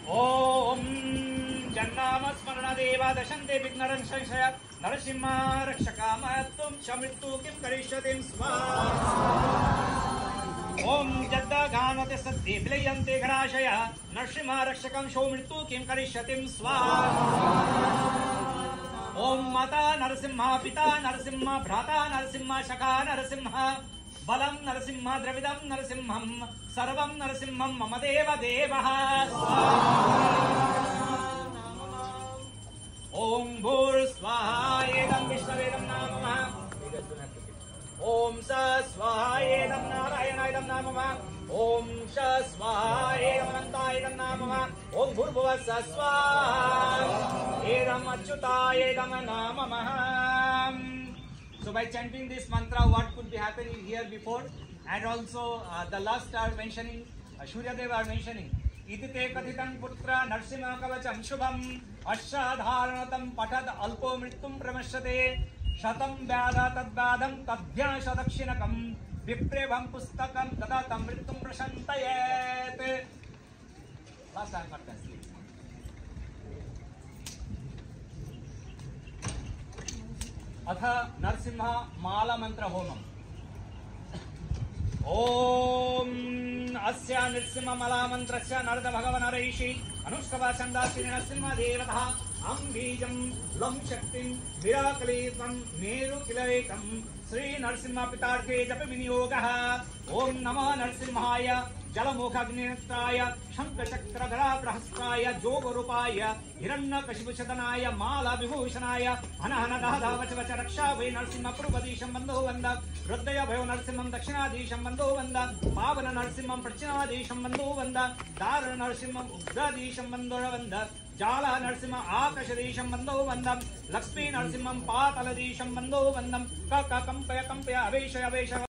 ओम जन्नामस्मरणदेव दशन्ते विघ्नरं संशय नरसिंह रक्षकामत्वं च मृत्यु किं करिष्यति स्वाहा। ओम जद्दगानते सद्दे विलयन्ते घराशय नरसिंह रक्षकं शो मृत्यु किं करिष्यति स्वाहा। ओम माता नरसिंह पिता नरसिंह भ्राता नरसिंह सखा नरसिंह बलं नरसिंह द्रविडं नरसिंहं सर्वं नरसिंहं मम देव देवः। ओम भूर्स्वाहा एदं विष्णवेदं नामः। ओम स स्वाहा एदं नारायणायदं नामः। ओम श स्वाहा एदं अनन्तायदं नामः। ओम भूर्भुवः स स्वाहा एदं अच्युतायदं नामः। So by chanting this mantra, what could be happening here before, and also the last are mentioning, Surya Dev are mentioning, iti te kathitam putra narsimha kavacham shubham ashadharanatam patad alpo mrityum pramashyate shatam vyada tadvadam tadhyasha dakshinakam viprevam pustakam tadatam mrityum prashantayet. Last time Martha, please. अथ नरसिंह माला मंत्र होमम्। ओम अस्य नरसिंह माला मंत्रस्य नरद भगवान ऋषि अनुष्कवा छंदासि नरसिंह देवता अंबीजं लं शक्तिं विराकलितं मेरु किलैकं श्री नरसिंह पितार्थे जप विनियोगः। ओम नमः नरसिंहाय जलमुखाग्निनेत्राय शंखचक्रधरा प्रहस्ताय जोगरूपाय हिरण्यकशिपुशतनाय माला विभूषणाय हनहन दहदा वच वच रक्षा वै नरसिंह पूर्वदीशं बन्धो वन्द हृदय भयो नरसिंहं दक्षिणादीशं बन्धो वन्द पावन नरसिंहं पश्चिमादीशं बन्धो वन्द दारुण नरसिंहं उग्रदीशं बन्धो वन्द जाला नरसिंह आकाशदीशं बन्धो वन्दं लक्ष्मी नरसिंहं पातालदीशं बन्धो वन्दं कंपय कंपय अवेश अवेश